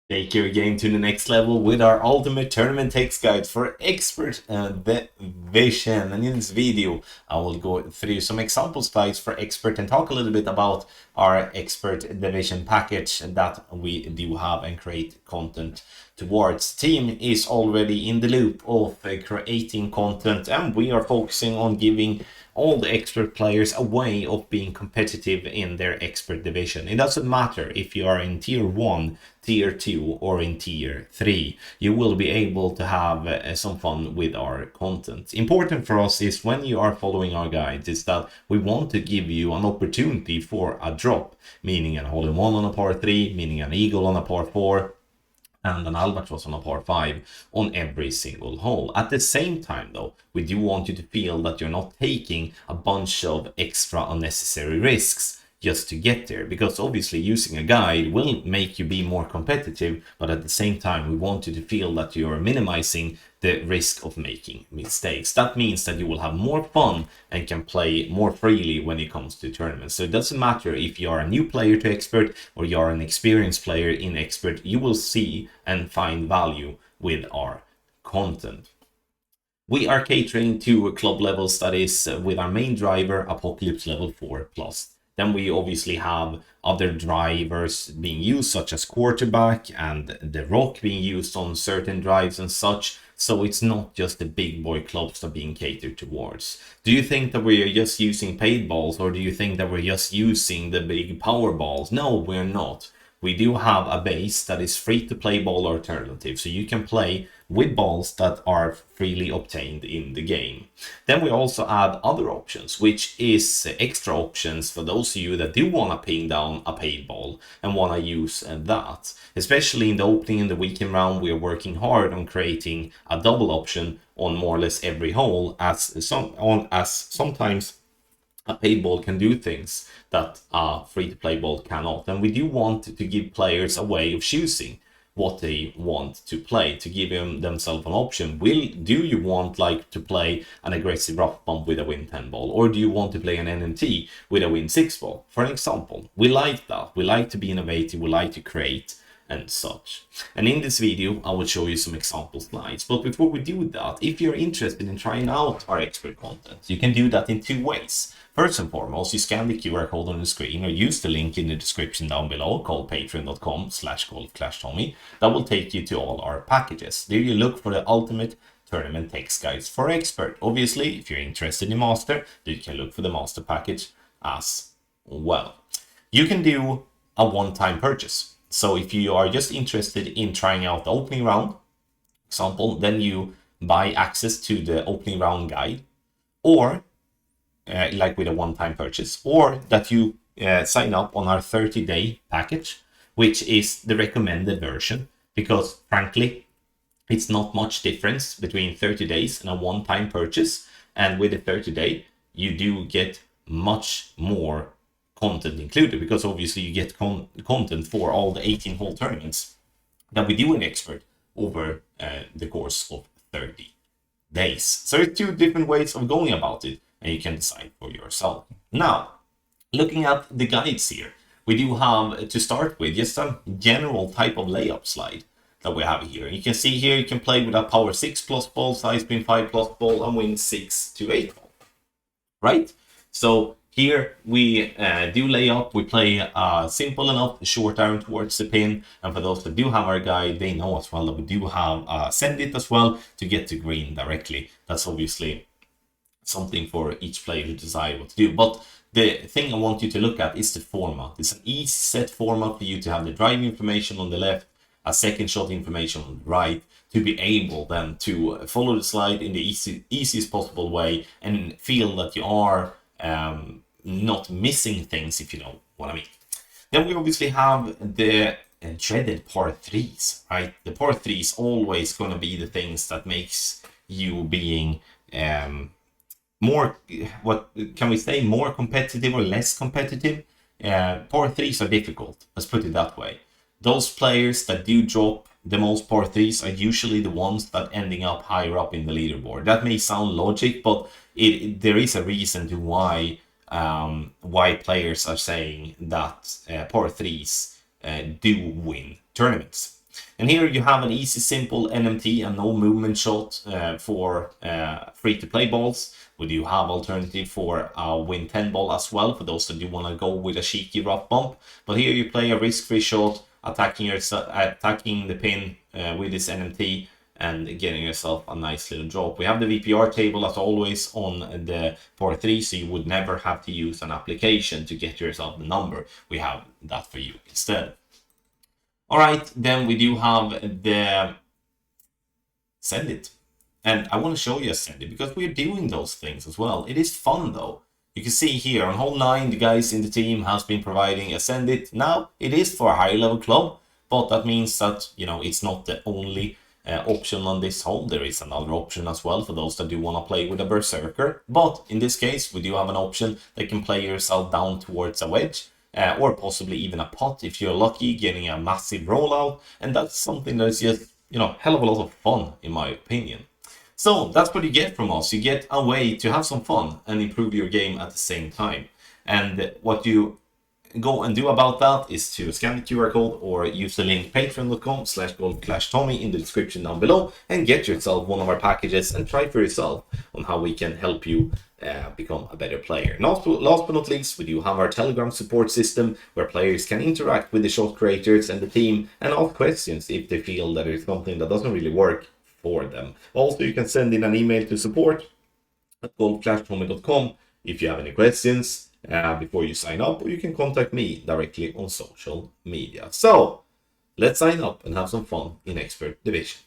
Take your game to the next level with our ultimate tournament text guide for expert division. And in this video, I will go through some example slides for expert and talk a little bit about our expert division package that we do have and create content towards. Team is already in the loop of creating content, and we are focusing on giving all the expert players a way of being competitive in their expert division. It doesn't matter if you are in tier 1, tier 2 or in tier 3. You will be able to have some fun with our content. Important for us is when you are following our guides is that we want to give you an opportunity for a drop, meaning an hole-in-one on a par 3, meaning an eagle on a par 4, and an albatross on a par 5 on every single hole. At the same time though, we do want you to feel that you're not taking a bunch of extra unnecessary risks just to get there, because obviously using a guide will make you be more competitive, but at the same time we want you to feel that you're minimizing the risk of making mistakes. That means that you will have more fun and can play more freely when it comes to tournaments. So it doesn't matter if you are a new player to expert or you are an experienced player in expert, you will see and find value with our content. We are catering to club level studies with our main driver Apocalypse level 4 plus. Then we obviously have other drivers being used, such as quarterback and the rock being used on certain drives and such. So it's not just the big boy clubs that are being catered towards. Do you think that we are just using paid balls, or do you think that we're just using the big power balls? No, we're not. We do have a base that is free to play ball alternative, so you can play with balls that are freely obtained in the game. Then we also add other options, which is extra options for those of you that do want to ping down a paid ball and want to use that. Especially in the opening and the weekend round, we are working hard on creating a double option on more or less every hole, as sometimes a paid ball can do things that a free-to-play ball cannot. And we do want to give players a way of choosing what they want to play, to give themselves an option. Do you want to play an aggressive rough bump with a win 10 ball, or do you want to play an NMT with a win 6 ball, for an example? We like that. We like to be innovative. We like to create and such. And in this video, I will show you some example slides. But before we do that, if you're interested in trying out our expert content, you can do that in 2 ways. First and foremost, you scan the QR code on the screen or use the link in the description down below called patreon.com/golfclashtommy. That will take you to all our packages. There you look for the ultimate tournament text guides for expert. Obviously, if you're interested in master, you can look for the master package as well. You can do a one-time purchase. So if you are just interested in trying out the opening round example, then you buy access to the opening round guide, or like with a one-time purchase, or that you sign up on our 30-day package, which is the recommended version, because frankly, it's not much difference between 30 days and a one-time purchase. And with the 30-day, you do get much more content included, because obviously you get content for all the 18-hole tournaments that we do in expert over the course of 30 days. So there's 2 different ways of going about it, and you can decide for yourself. Now, looking at the guides here, we do have to start with just a general type of layup slide that we have here. You can see here you can play with a power 6 plus ball, size spin 5 plus ball, and win 6 to 8 ball, right? So here we do lay up, we play simple enough short iron towards the pin, and for those that do have our guide, they know as well that we do have send it as well to get to green directly. That's obviously something for each player to decide what to do. But the thing I want you to look at is the format. It's an easy set format for you to have the drive information on the left, a second shot information on the right, to be able then to follow the slide in the easiest possible way and feel that you are not missing things, if you know what I mean. Then we obviously have the dreaded par 3s, right? The par 3 is always going to be the things that makes you being more, what can we say, more competitive or less competitive. Par 3s are difficult, let's put it that way. Those players that do drop the most par 3s are usually the ones that ending up higher up in the leaderboard. That may sound logic, but there is a reason to why players are saying that par 3s do win tournaments. And here you have an easy, simple NMT and no movement shot for free-to-play balls. We do have alternative for a win 10 ball as well, for those that do want to go with a cheeky rough bump. But here you play a risk-free shot, attacking the pin with this NMT and getting yourself a nice little drop. We have the VPR table as always on the par 3, so you would never have to use an application to get yourself the number. We have that for you instead. All right, then we do have the Send It. And I want to show you a Send It because we're doing those things as well. It is fun though. You can see here on hole 9, the guys in the team has been providing a Send It. Now, it is for a high level club, but that means that, you know, it's not the only option on this hole. There is another option as well for those that do want to play with a berserker. But in this case, we do have an option that can play yourself down towards a wedge. Or possibly even a pot if you're lucky, getting a massive rollout. And that's something that's just, you know, hell of a lot of fun, in my opinion. So that's what you get from us. You get a way to have some fun and improve your game at the same time. And what you go and do about that is to scan the QR code or use the link patreon.com/goldclashtommy in the description down below and get yourself one of our packages and try for yourself on how we can help you become a better player. Last but not least, we do have our Telegram support system where players can interact with the shot creators and the team and ask questions if they feel that it's something that doesn't really work for them. Also, you can send in an email to support@goldclashtommy.com if you have any questions before you sign up, or you can contact me directly on social media. So let's sign up and have some fun in Expert Division.